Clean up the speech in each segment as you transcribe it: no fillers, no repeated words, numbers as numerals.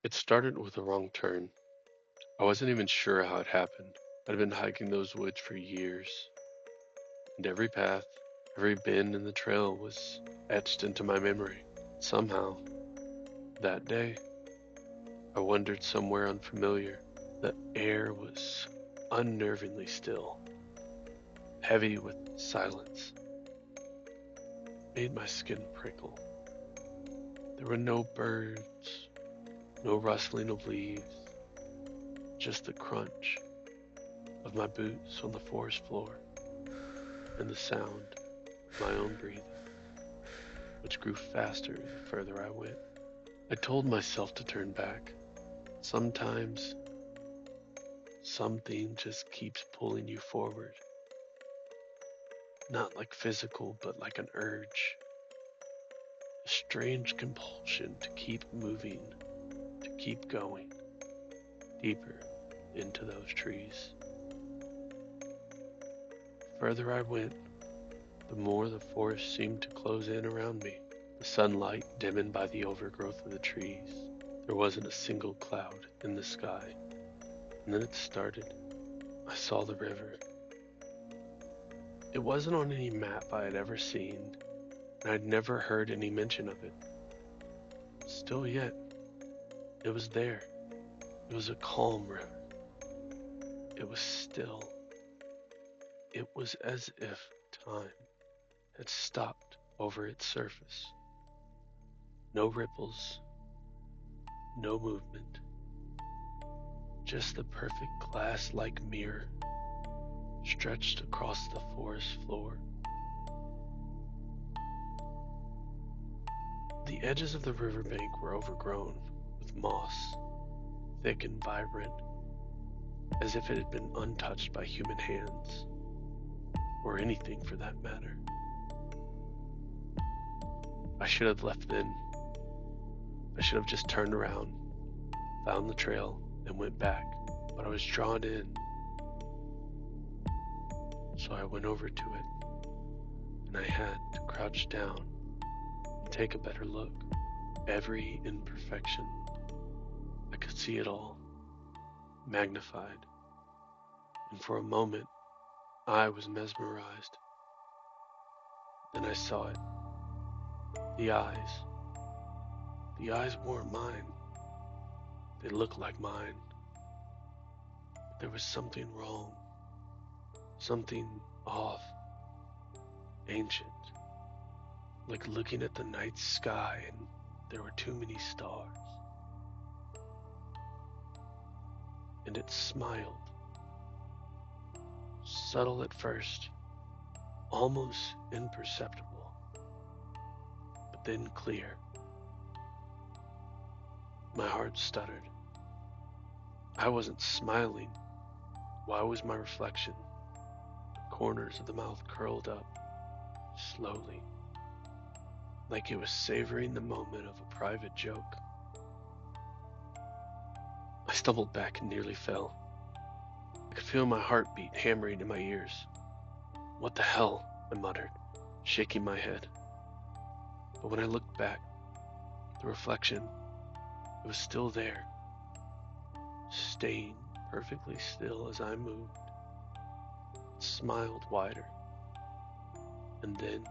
It started with a wrong turn. I wasn't even sure how it happened. I'd been hiking those woods for years, and every path, every bend in the trail was etched into my memory. Somehow, that day, I wandered somewhere unfamiliar. The air was unnervingly still, heavy with silence, made my skin prickle. There were no birds, no rustling of leaves, just the crunch of my boots on the forest floor and the sound of my own breathing, which grew faster the further I went. I told myself to turn back. Sometimes something just keeps pulling you forward, not like physical, but like an urge, a strange compulsion to keep moving, to keep going deeper into those trees. The further I went, the more the forest seemed to close in around me, the sunlight dimmed by the overgrowth of the trees. There wasn't a single cloud in the sky. And then it started. I saw the river. It wasn't on any map I had ever seen, and I'd never heard any mention of it. Still yet, it was there. It was a calm river. It was still. It was as if time had stopped over its surface. No ripples, no movement, just the perfect glass-like mirror stretched across the forest floor. The edges of the riverbank were overgrown with moss, thick and vibrant, as if it had been untouched by human hands, or anything for that matter. I should have left then. I should have just turned around, found the trail, and went back, but I was drawn in. So I went over to it, and I had to crouch down and take a better look. Every imperfection, I could see it all, magnified, and for a moment I was mesmerized. Then I saw it. The eyes. The eyes weren't mine. They looked like mine. But there was something wrong, something off, ancient, like looking at the night sky and there were too many stars. And it smiled, subtle at first, almost imperceptible, but then clear. My heart stuttered. I wasn't smiling. Why was my reflection? The corners of the mouth curled up, slowly, like it was savoring the moment of a private joke. I stumbled back and nearly fell. I could feel my heartbeat hammering in my ears. What the hell? I muttered, shaking my head. But when I looked back, the reflection, it was still there, staying perfectly still as I moved. It smiled wider, and then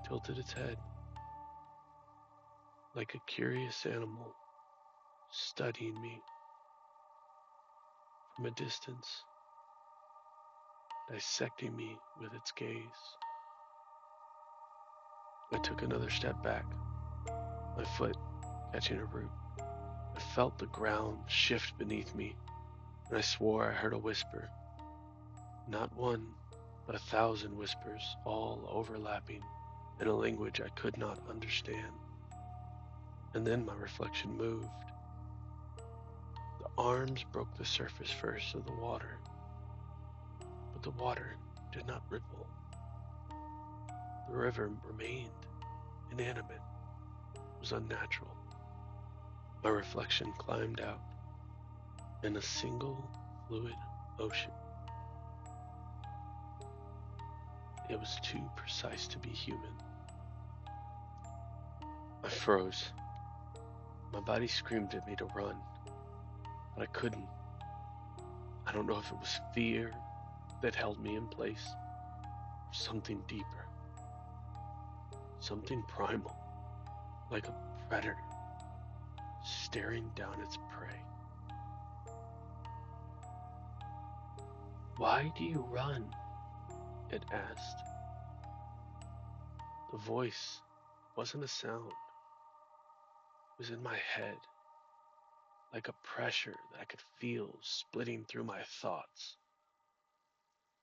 tilted its head, like a curious animal studying me from a distance, dissecting me with its gaze. I took another step back, my foot catching a root. I felt the ground shift beneath me, and I swore I heard a whisper. Not one, but 1,000 whispers, all overlapping in a language I could not understand. And then my reflection moved. The arms broke the surface first of the water, but the water did not ripple. The river remained inanimate. It was unnatural. My reflection climbed out in a single fluid ocean. It was too precise to be human. I froze. My body screamed at me to run, but I couldn't. I don't know if it was fear that held me in place, or something deeper, something primal, like a predator staring down its prey. "Why do you run?" it asked. The voice wasn't a sound, it was in my head, like a pressure that I could feel splitting through my thoughts.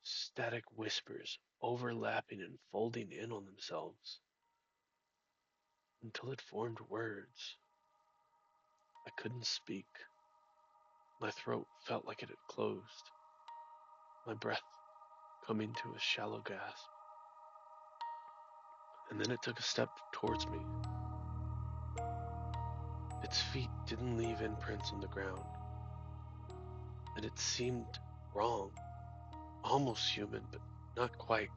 Static whispers overlapping and folding in on themselves until it formed words. I couldn't speak. My throat felt like it had closed, my breath coming to a shallow gasp. And then it took a step towards me. Its feet didn't leave imprints on the ground, and it seemed wrong, almost human, but not quite.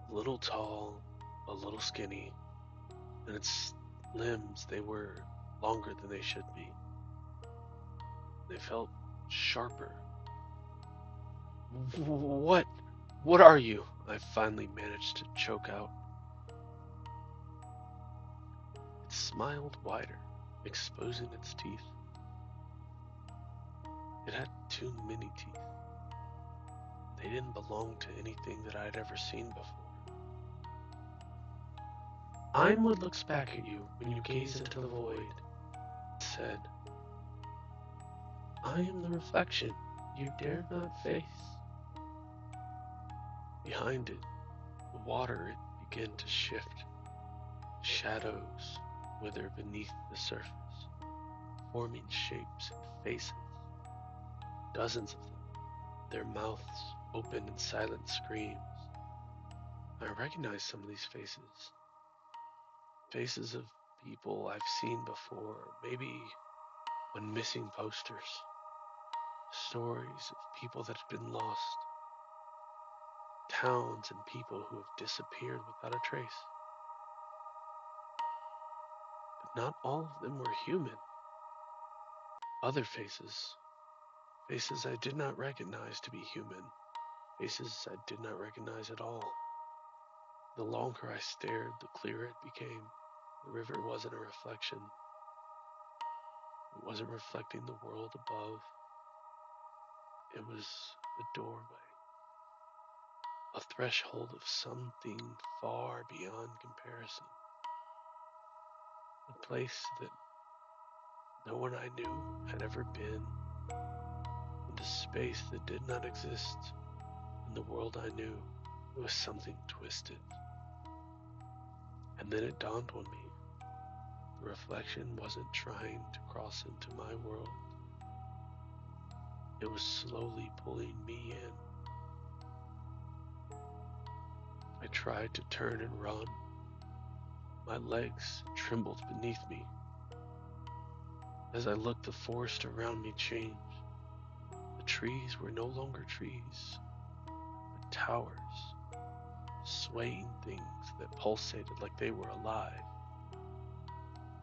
A little tall, a little skinny, and its limbs, they were longer than they should be. They felt sharper. What? What are you? I finally managed to choke out. It smiled wider, exposing its teeth. It had too many teeth. They didn't belong to anything that I had ever seen before. "I'm what looks back at you when you gaze into the void," it said. "I am the reflection you dared not face." Behind it, the water, it began to shift. Shadows wither beneath the surface, forming shapes and faces, dozens of them, their mouths open in silent screams. I recognize some of these faces. Faces of people I've seen before, maybe on missing posters. Stories of people that have been lost. Towns and people who have disappeared without a trace. But not all of them were human. Other faces, faces I did not recognize to be human, faces I did not recognize at all. The longer I stared, the clearer it became. The river wasn't a reflection. It wasn't reflecting the world above. It was a doorway, a threshold of something far beyond comparison. A place that no one I knew had ever been, and a space that did not exist in the world I knew. It was something twisted. And then it dawned on me. The reflection wasn't trying to cross into my world. It was slowly pulling me in. I tried to turn and run. My legs trembled beneath me. As I looked, the forest around me changed. The trees were no longer trees, but towers, swaying things that pulsated like they were alive.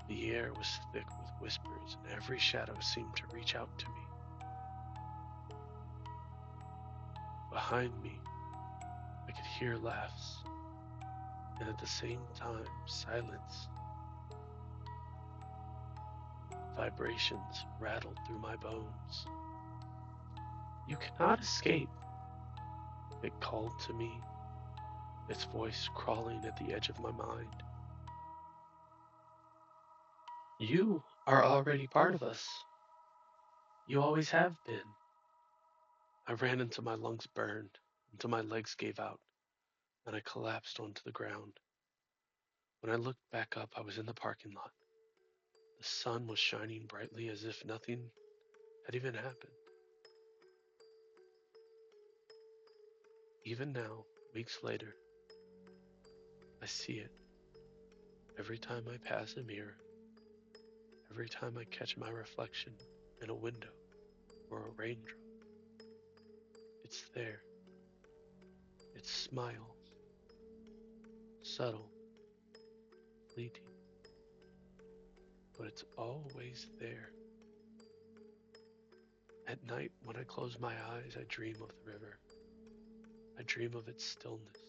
The air was thick with whispers, and every shadow seemed to reach out to me. Behind me, I could hear laughs, and at the same time, silence. Vibrations rattled through my bones. "You cannot escape," it called to me, its voice crawling at the edge of my mind. "You are already part of us. You always have been." I ran until my lungs burned, until my legs gave out, and I collapsed onto the ground. When I looked back up, I was in the parking lot. The sun was shining brightly as if nothing had even happened. Even now, weeks later, I see it. Every time I pass a mirror, every time I catch my reflection in a window or a raindrop, it's there. It smiles, subtle, fleeting. but it's always there. At night, when I close my eyes, I dream of the river. I dream of its stillness,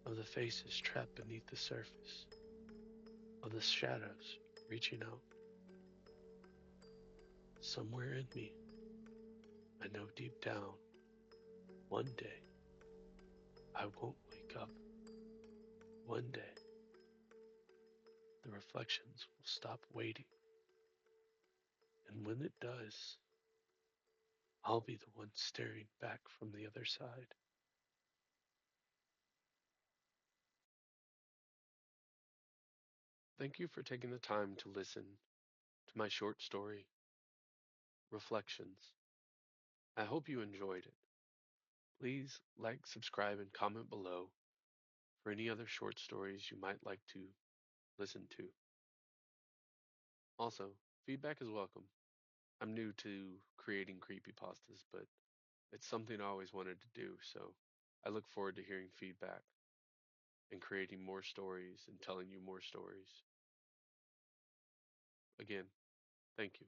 of the faces trapped beneath the surface, of the shadows reaching out. Somewhere in me, I know deep down, one day I won't wake up. One day, the reflections will stop waiting. And when it does, I'll be the one staring back from the other side. Thank you for taking the time to listen to my short story, Reflections. I hope you enjoyed it. Please like, subscribe, and comment below for any other short stories you might like to listen to. Also, feedback is welcome. I'm new to creating creepypastas, but it's something I always wanted to do, so I look forward to hearing feedback and creating more stories and telling you more stories. Again, thank you.